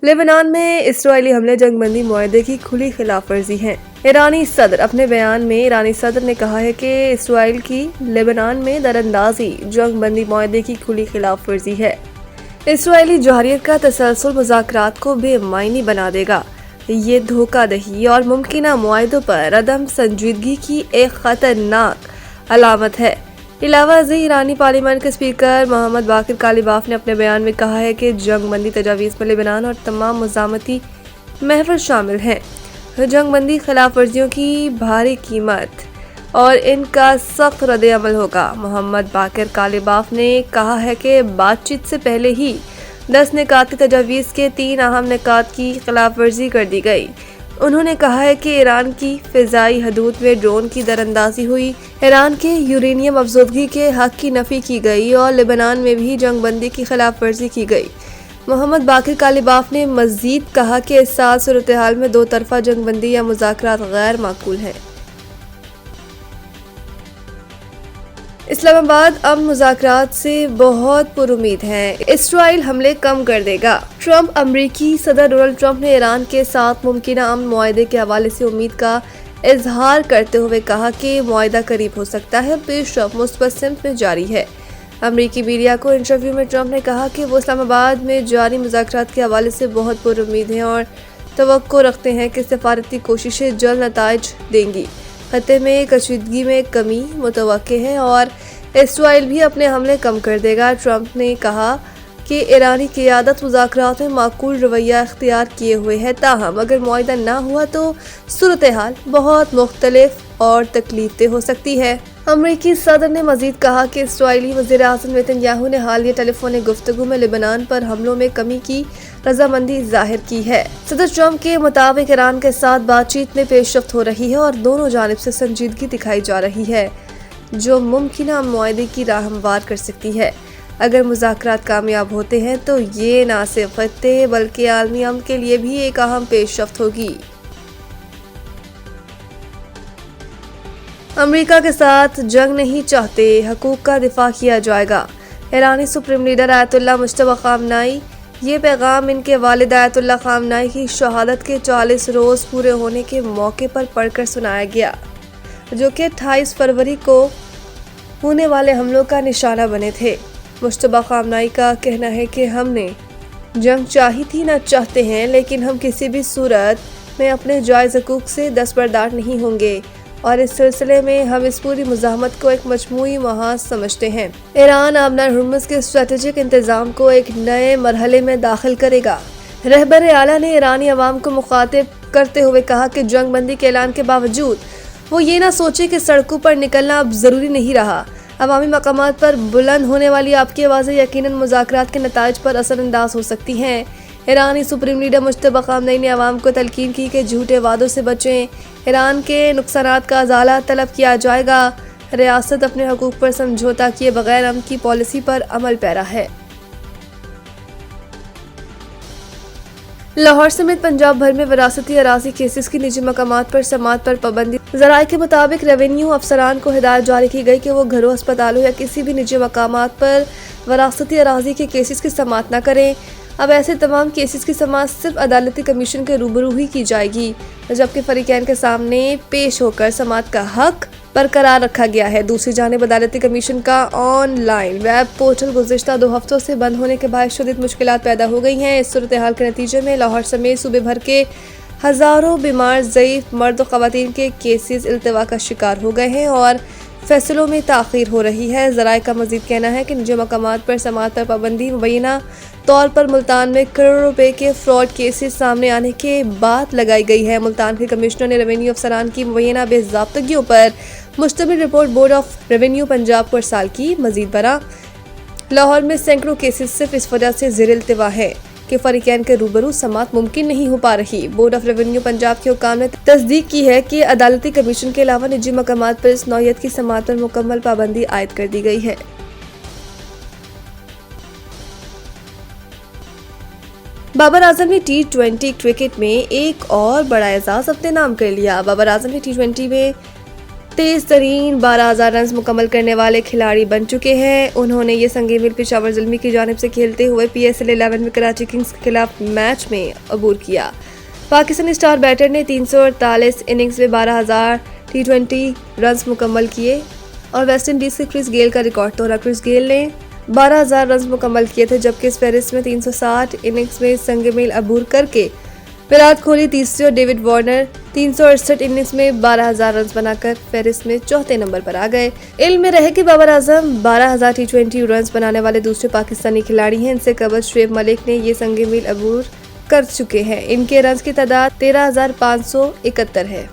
Lebanon में Israeli हमले जंग बंदी मुआहदे की खुली खिलाफ वर्जी हैं। ईरानी सदर अपने बयान में ईरानी सदर ने कहा है कि इसराइल की लेबनान में दरअंदाजी जंग बंदी मुआहदे की खुली खिलाफ वर्जी है। इसराइली जौहरियत का तसलसल मुज़ाकरात को बेमायनी बना देगा। ये धोखाधड़ी और मुमकिना मुआहदों पर अदम संजीदगी की एक खतरनाक अलामत है। इलावा ईरानी पार्लियामेंट के स्पीकर मोहम्मद बाकिर कालिबाफ ने अपने बयान में कहा है कि जंग बंदी तजावीज़ में लेबनान और तमाम मुज़ामती महवर शामिल हैं। जंग बंदी खिलाफ वर्जियों की भारी कीमत और इनका सख्त रद्द-ए-अमल होगा। मोहम्मद बाकिर कालिबाफ ने कहा है कि बातचीत से पहले ही 10 निकात की तजावीज़ के 3 अहम निकात की खिलाफ वर्जी कर दी गई। उन्होंने कहा है कि ईरान की फ़िज़ाई हदूद में ड्रोन की दरअंदाजी हुई, ईरान के यूरेनियम अफज़ोदगी के हक़ की नफ़ी की गई और लेबनान में भी जंग बंदी की खिलाफ वर्जी की गई। मोहम्मद बाकिर कालिबाफ ने मज़ीद कहा कि इस साल सूरत हाल में दो तरफ़ा जंग बंदी या मुज़ाकरात गैर माकूल हैं। इस्लामाबाद अब मुज़ाकरात से बहुत पुरुमीद हैं। इसराइल हमले कम कर देगा। ट्रंप अमरीकी सदर डोनाल्ड ट्रंप ने ईरान के साथ मुमकिना अमन मुआहदे के हवाले से उम्मीद का इजहार करते हुए कहा कि मुआहदा करीब हो सकता है, पेशरफ्त मुस्बत सिमत में जारी है। अमरीकी मीडिया को इंटरव्यू में ट्रंप ने कहा कि वो इस्लामाबाद में जारी मुज़ाकरात के हवाले से बहुत पुरुमीद हैं और तवक्को रखते हैं कि सफारती कोशिशें जल्द नताइज देंगी। खत्ते में कशीदगी में कमी मुतवक्के है और इसराइल भी अपने हमले कम कर देगा। ट्रंप ने कहा कि ईरानी क़ियादत मुज़ाकरात में माकूल रवैया इख्तियार किए हुए है, ताहम अगर मुआहदा ना हुआ तो सूरत हाल बहुत मुख्तलिफ और तकलीफदेह हो सकती है। अमरीकी सदर ने मजीद कहा कि इसराइली वज़ीर आज़म नेतन्याहू ने हालिया टेलीफोनिक गुफ्तगू में लेबनान पर हमलों में कमी की रजामंदी जाहिर की है। सदर ट्रंप के मुताबिक ईरान के साथ बातचीत में पेशरफ्त हो रही है और दोनों जानिब से संजीदगी दिखाई जा रही है, जो मुमकिना मुआहदे की राह हमवार कर सकती है। अगर मुज़ाकरात कामयाब होते हैं तो ये न सिर्फ खत्ते बल्कि आलमी अमन के लिए भी एक अहम पेशरफ्त होगी। अमेरिका के साथ जंग नहीं चाहते, हकूक़ का दिफा किया जाएगा। ईरानी सुप्रीम लीडर आयतुल्लाह मुज्तबा ख़ामनेई, ये पैगाम इनके वालिद आयतुल्लाह ख़ामनेई की शहादत के 40 रोज़ पूरे होने के मौके पर पढ़कर सुनाया गया, जो कि 28 फरवरी को होने वाले हमलों का निशाना बने थे। मुज्तबा ख़ामनेई का कहना है कि हमने जंग चाही थी, न चाहते हैं, लेकिन हम किसी भी सूरत में अपने जायज़ हकूक़ से दस्तबरदार नहीं होंगे और इस सिलसिले में हम इस पूरी मुज़ाहमत को एक मजमूई महाज समझते हैं। ईरान आबनार हुर्मुज़ के स्ट्रेटेजिक इंतज़ाम को एक नए मरहले में दाखिल करेगा। रहबर आला ने ईरानी अवाम को मुखातिब करते हुए कहा कि जंग बंदी के ऐलान के बावजूद वो ये ना सोचे कि सड़कों पर निकलना अब ज़रूरी नहीं रहा। अवामी मकामात पर बुलंद होने वाली आपकी आवाज़ें यकीनन मुज़ाकरात के नताइज पर असरअंदाज हो सकती हैं। ईरानी सुप्रीम लीडर मुज्तबा ख़ामनेई ने अवाम को तलकीन की कि झूठे वादों से बचें, ईरान के नुकसानात का अज़ाला तलब किया जाएगा। रियासत अपने हकूक़ पर समझौता किए बगैर अमन की पॉलिसी पर अमल पैरा है। लाहौर समेत पंजाब भर में विरासती अराज़ी केसेस की निजी मकामात पर समाअत पर पाबंदी। ज़राए के मुताबिक रेवेन्यू अफसरान को हिदायत जारी की गई कि वो घरों, अस्पतालों या किसी भी निजी मकामात पर विरासती अराज़ी के केसेस की समाअत न करें। अब ऐसे तमाम केसेस की समाअत सिर्फ अदालती कमीशन के रूबरू ही की जाएगी, जबकि फरीकैन के सामने पेश होकर समाअत का हक बरकरार रखा गया है। दूसरी जानिब अदालती कमीशन का ऑनलाइन वेब पोर्टल गुज़िश्ता 2 हफ्तों से बंद होने के बाद शदीद मुश्किलात पैदा हो गई हैं। इस सूरत हाल के नतीजे में लाहौर समेत सूबे भर के हज़ारों बीमार ज़ईफ़ मर्द और ख़वातीन के केसेस इल्तिवा का शिकार हो गए हैं और फैसलों में ताख़ीर हो रही है। ज़राए का मज़ीद कहना है कि निजी मकामात पर समाअत पर पाबंदी मुबैना तौर पर मुल्तान में करोड़ों रुपए के फ्रॉड केसेस सामने आने के बाद लगाई गई है। मुल्तान के कमिश्नर ने रेवेन्यू अफसरान की मुबैना बेज़ाब्तगियों पर मुश्तमिल report board of revenue Punjab को इरसाल की। मज़ीद बरा लाहौर में सैकड़ों केसेस सिर्फ इस वजह से ज़ेर इल्तिवा है कि फरीकैन के रूबरू समाअत मुमकिन नहीं हो पा रही। बोर्ड ऑफ रेवेन्यू पंजाब के हुकाम ने तस्दीक की है कि अदालती कमीशन के अलावा निजी मकामात पर इस नौयत की समाअत पर मुकम्मल पाबंदी आयद कर दी गई है। बाबर आजम ने T20 क्रिकेट में एक और बड़ा एजाज अपने नाम कर लिया। बाबर आजम ने T20 में तेज तरीन 12,000 रन मुकम्मल करने वाले खिलाड़ी बन चुके हैं। उन्होंने ये संगीन मिल पेशावर ज़ल्मी की जानिब से खेलते हुए PSL 11 में कराची किंग्स के खिलाफ मैच में अबूर किया। पाकिस्तानी स्टार बैटर ने 348 इनिंग्स में 12,000 T20 रन मुकम्मल किए और वेस्ट इंडीज़ के क्रिस गेल का रिकॉर्ड तोड़ा। क्रिस गेल ने 12,000 रन मुकम्मल किए थे, जबकि इस फहरिस्त में 360 इनिंग्स में संग मील अबूर करके विराट कोहली तीसरे और डेविड वार्नर 368 इनिंग्स में 12,000 रन बनाकर फहरिस्त में चौथे नंबर पर आ गए। इल्म में रहे कि बाबर आजम 12,000 T20 रन बनाने वाले दूसरे पाकिस्तानी खिलाड़ी हैं। इनसे कबल शुएब मलिक ने ये संग मील अबूर कर चुके हैं। इनके रन की तादाद 13,571 है।